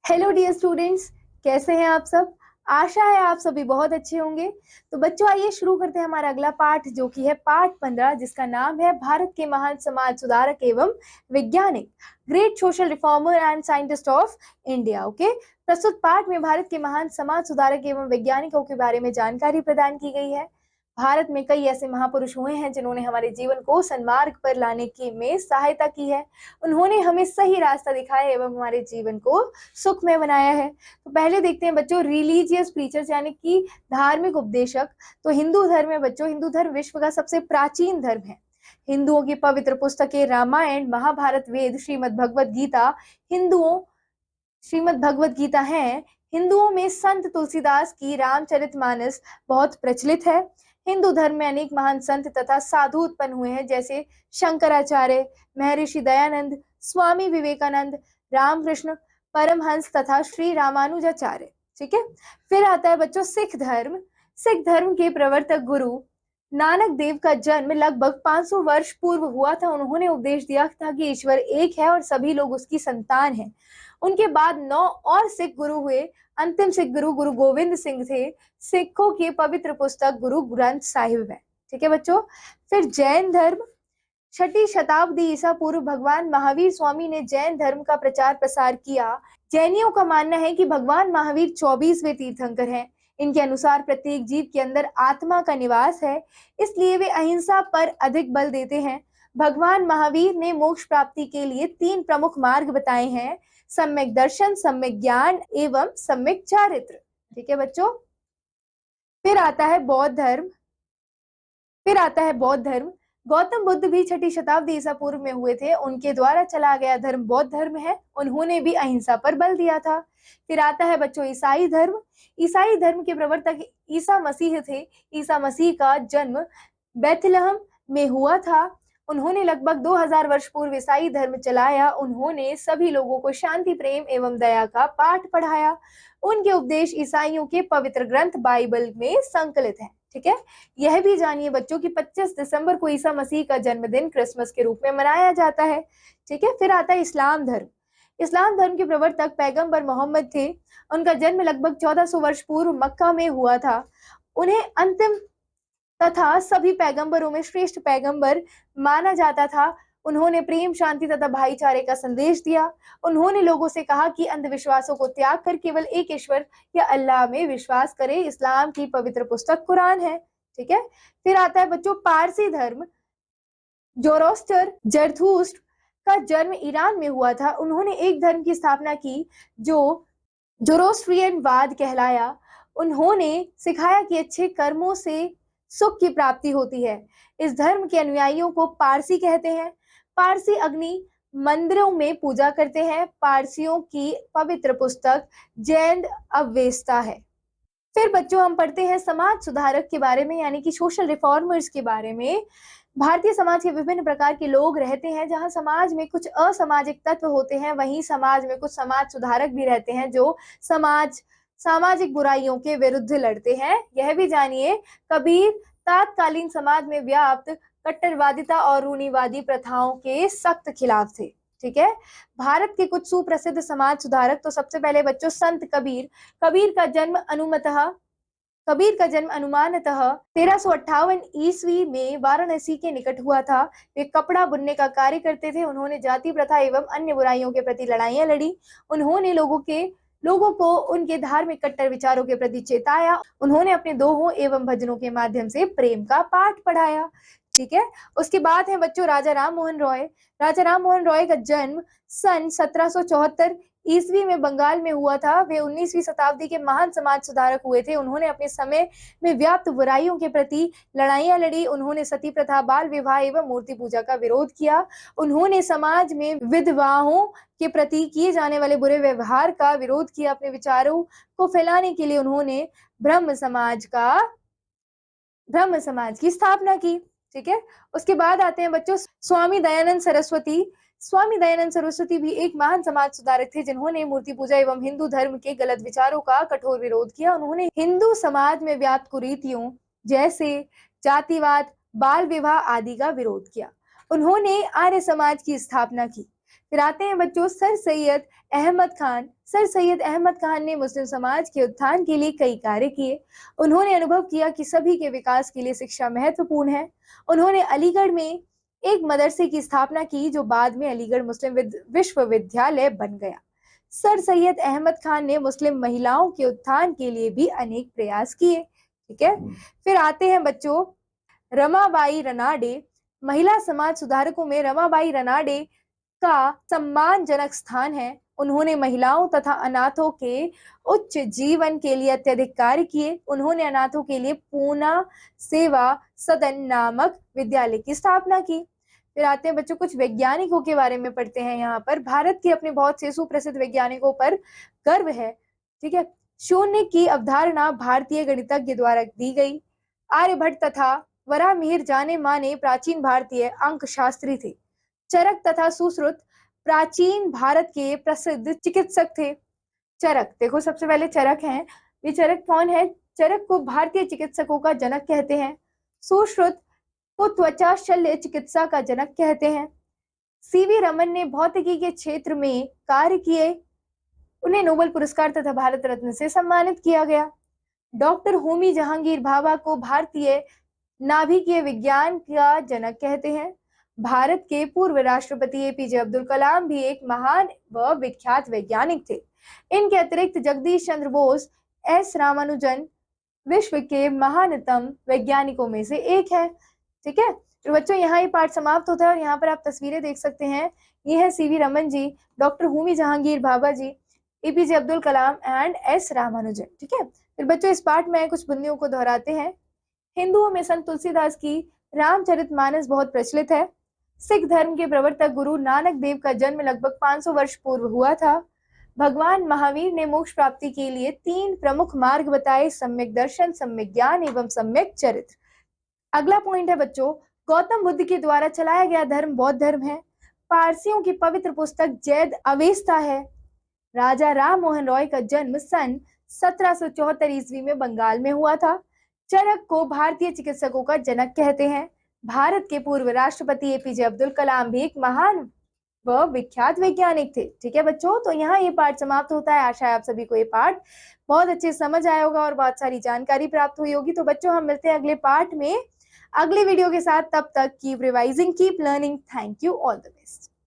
Hello dear students, कैसे हैं आप सब। आशा है आप सभी बहुत अच्छे होंगे। तो बच्चों, आइए शुरू करते हैं हमारा अगला पाठ, जो कि है पाठ 15, जिसका नाम है भारत के महान समाज सुधारक एवं वैज्ञानिक, great social reformer and scientist of India. Okay, प्रस्तुत पाठ में भारत के महान समाज सुधारक एवं वैज्ञानिकों के बारे में जानकारी प्रदान की गई है। भारत में कई ऐसे महापुरुष हुए हैं जिन्होंने हमारे जीवन को सन्मार्ग पर लाने की में सहायता की है। उन्होंने हमें सही रास्ता दिखाया एवं हमारे जीवन को सुखमय बनाया है। तो पहले देखते हैं बच्चों, रिलीजियस प्रीचर्स यानी कि धार्मिक उपदेशक। तो हिंदू धर्म है बच्चों, हिंदू धर्म विश्व का सबसे प्राचीन धर्म है। हिंदुओं की पवित्र पुस्तकें रामायण, महाभारत, वेद, श्रीमद् भगवत गीता है। हिंदुओं में संत तुलसीदास की रामचरितमानस बहुत प्रचलित है। हिंदू धर्म में अनेक महान संत तथा साधु उत्पन्न हुए हैं, जैसे शंकराचार्य, महर्षि दयानंद, स्वामी विवेकानंद, रामकृष्ण परमहंस तथा श्री रामानुजाचार्य। ठीक है, फिर आता है बच्चों सिख धर्म। सिख धर्म के प्रवर्तक गुरु नानक देव का जन्म लगभग 500 वर्ष पूर्व हुआ था। उन्होंने उपदेश दिया था कि ईश्वर एक है और सभी लोग उसकी संतान हैं। उनके बाद 9 और सिख गुरु हुए। अंतिम सिख गुरु गुरु गोविंद सिंह थे। सिखों की पवित्र पुस्तक गुरु ग्रंथ साहिब है। ठीक है बच्चों, फिर जैन धर्म। 6ठी शताब्दी ईसा पूर्व भगवान महावीर स्वामी ने जैन धर्म का प्रचार प्रसार किया। जैनियों का मानना है कि भगवान महावीर 24वें तीर्थंकर हैं। इनके अनुसार प्रत्येक जीव के अंदर आत्मा का निवास है, इसलिए वे अहिंसा पर अधिक बल देते हैं। भगवान महावीर ने मोक्ष प्राप्ति के लिए 3 प्रमुख मार्ग बताए हैं: सम्यक दर्शन, सम्यक ज्ञान एवं सम्यक चारित्र। ठीक है बच्चों, फिर आता है बौद्ध धर्म। गौतम बुद्ध भी 6ठी शताब्दी ईसा पूर्व में हुए थे। उनके द्वारा चला गया धर्म बौद्ध धर्म है। उन्होंने भी अहिंसा पर बल दिया था। फिर आता है बच्चों ईसाई धर्म। ईसाई धर्म के प्रवर्तक ईसा मसीह थे। ईसा मसीह का जन्म बेथलहम में हुआ था। उन्होंने लगभग 2000 वर्ष पूर्व ईसाई धर्म चलाया। उन्होंने सभी लोगों को शांति, प्रेम एवं दया का पाठ पढ़ाया। उनके उपदेश ईसाइयों के पवित्र ग्रंथ बाइबल में संकलित हैं। ठीक है, यह भी जानिए बच्चों कि 25 दिसंबर को ईसा मसीह का जन्मदिन क्रिसमस के रूप में मनाया जाता है। ठीक है, फिर आता है इस्लाम धर्म। इस्लाम धर्म के प्रवर्तक पैगंबर मोहम्मद थे। उनका जन्म लगभग 1400 वर्ष पूर्व मक्का में हुआ था। उन्हें अंतिम तथा सभी पैगंबरों में श्रेष्ठ पैगंबर माना जाता था। उन्होंने प्रेम, शांति तथा भाईचारे का संदेश दिया। उन्होंने लोगों से कहा कि अंधविश्वासों को त्याग कर केवल एक ईश्वर या अल्लाह में विश्वास करें। इस्लाम की पवित्र पुस्तक कुरान है। ठीक है, फिर आता है बच्चों पारसी धर्म। जोरोस्टर जरथुस्ट का जन्म ईरान में हुआ था। उन्होंने एक धर्म की स्थापना की जो जोरोस्ट्रियन वाद कहलाया। उन्होंने सिखाया कि अच्छे कर्मों से सुख की प्राप्ति होती है। इस धर्म के अनुयायियों को पारसी कहते हैं। पारसी अग्नि मंदिरों में पूजा करते हैं। पारसियों की पवित्र पुस्तक जैन अवेस्ता है। फिर बच्चों हम पढ़ते हैं समाज सुधारक के बारे में, यानी कि सोशल रिफॉर्मर्स के बारे में। भारतीय समाज के विभिन्न प्रकार के लोग रहते हैं। जहां समाज में कुछ असामाजिक तत्व होते हैं, वहीं समाज में कुछ समाज सुधारक भी रहते हैं जो सामाजिक बुराइयों के विरुद्ध लड़ते हैं। यह भी जानिए, कबीर तत्कालीन समाज में व्याप्त कट्टरवादिता और रूढ़िवादी प्रथाओं के सख्त खिलाफ थे। ठीक है, भारत के कुछ सुप्रसिद्ध समाज सुधारक। तो सबसे पहले बच्चों संत कबीर। कबीर का जन्म अनुमानतः 1358 ईस्वी में वाराणसी के निकट हुआ था। वे कपड़ा बुनने का कार्य करते थे। उन्होंने जाति प्रथा एवं अन्य बुराइयों के प्रति लड़ाइयां लड़ी। उन्होंने लोगों को उनके धार्मिक कट्टर विचारों के प्रति चेताया। उन्होंने अपने दोहों एवं भजनों के माध्यम से प्रेम का पाठ पढ़ाया। ठीक है, उसके बाद है बच्चों राजा राम मोहन रॉय। राजा राम मोहन रॉय का जन्म सन 1774 ईस्वी में बंगाल में हुआ था। वे 19वीं शताब्दी के महान समाज सुधारक हुए थे। उन्होंने अपने समय में व्याप्त बुराइयों के प्रति लड़ाइयां लड़ी। उन्होंने सती प्रथा, बाल विवाह एवं मूर्ति पूजा का विरोध किया। उन्होंने समाज में विधवाओं के प्रति किए जाने वाले बुरे व्यवहार का विरोध किया। अपने विचारों को फैलाने के लिए उन्होंने ब्रह्म समाज की स्थापना की। ठीक है, उसके बाद आते हैं बच्चों स्वामी दयानंद सरस्वती। स्वामी दयानंद सरस्वती भी एक महान समाज सुधारक थे, जिन्होंने मूर्ति पूजा एवं हिंदू धर्म के गलत विचारों का कठोर विरोध किया। उन्होंने हिंदू समाज में व्याप्त कुरीतियों जैसे जातिवाद, बाल विवाह आदि का विरोध किया। उन्होंने आर्य समाज की स्थापना की। फिर आते हैं बच्चों सर सैयद अहमद खान। सर सैयद अहमद खान ने मुस्लिम समाज के उत्थान के लिए कई कार्य किए। उन्होंने अनुभव किया कि सभी के विकास के लिए शिक्षा महत्वपूर्ण है। उन्होंने अलीगढ़ में एक मदरसे की स्थापना की जो बाद में अलीगढ़ मुस्लिम विश्वविद्यालय बन गया। सर सैयद अहमद खान ने मुस्लिम महिलाओं के उत्थान के लिए भी अनेक प्रयास किए। ठीक है, फिर आते हैं बच्चों रमाबाई रनाडे। महिला समाज सुधारकों में रमाबाई रनाडे का सम्मानजनक स्थान है। उन्होंने महिलाओं तथा अनाथों के उच्च जीवन के लिए अत्यधिक कार्य किए। उन्होंने अनाथों के लिए पूना सेवा सदन नामक विद्यालय की स्थापना की। फिर आते हैं बच्चों कुछ वैज्ञानिकों के बारे में पढ़ते हैं। यहाँ पर भारत के अपने बहुत से सुप्रसिद्ध वैज्ञानिकों पर गर्व है। ठीक है, शून्य की अवधारणा भारतीय गणितज्ञ द्वारा दी गई। आर्यभट्ट तथा वराहमिहिर जाने माने प्राचीन भारतीय अंक शास्त्री थे। चरक तथा सुश्रुत प्राचीन भारत के प्रसिद्ध चिकित्सक थे। चरक देखो सबसे पहले चरक हैं, ये चरक कौन है? चरक को भारतीय चिकित्सकों का जनक कहते हैं। सुश्रुत को त्वचा शल्य चिकित्सा का जनक कहते हैं। सीवी रमन ने भौतिकी के क्षेत्र में कार्य किए। उन्हें नोबेल पुरस्कार तथा भारत रत्न से सम्मानित किया गया। डॉक्टर होमी जहांगीर भाभा को भारतीय नाभिकीय विज्ञान का जनक कहते हैं। भारत के पूर्व राष्ट्रपति एपीजे अब्दुल कलाम भी एक महान व विख्यात वैज्ञानिक थे। इनके अतिरिक्त जगदीश चंद्र बोस, एस रामानुजन विश्व के महानतम वैज्ञानिकों में से एक है। ठीक है, तो बच्चों यहाँ ये पाठ समाप्त होता है और यहाँ पर आप तस्वीरें देख सकते हैं। ये है सीवी रमन जी, डॉक्टर होमी जहांगीर भाभा जी, एपीजे अब्दुल कलाम एंड एस रामानुजन। ठीक है, फिर बच्चों इस पाठ में कुछ बिंदुओं को दोहराते हैं। हिंदुओं में संत तुलसीदास की रामचरितमानस बहुत प्रचलित है। सिख धर्म के प्रवर्तक गुरु नानक देव का जन्म लगभग 500 वर्ष पूर्व हुआ था। भगवान महावीर ने मोक्ष प्राप्ति के लिए 3 प्रमुख मार्ग बताए, सम्यक दर्शन, सम्यक ज्ञान एवं सम्यक चरित्र। अगला पॉइंट है बच्चों, गौतम बुद्ध के द्वारा चलाया गया धर्म बौद्ध धर्म है। पारसियों की पवित्र पुस्तक जैद अवेस्ता है। राजा राम मोहन रॉय का जन्म सन 1774 ईस्वी में बंगाल में हुआ था। चरक को भारतीय चिकित्सकों का जनक कहते हैं। भारत के पूर्व राष्ट्रपति एपीजे अब्दुल कलाम भी एक महान व विख्यात वैज्ञानिक थे। ठीक है बच्चों, तो यहाँ ये पाठ समाप्त होता है। आशा है आप सभी को ये पाठ बहुत अच्छे समझ आया होगा और बहुत सारी जानकारी प्राप्त हुई होगी। तो बच्चों हम मिलते हैं अगले पाठ में अगले वीडियो के साथ। तब तक keep revising, keep learning. Thank you, all the best.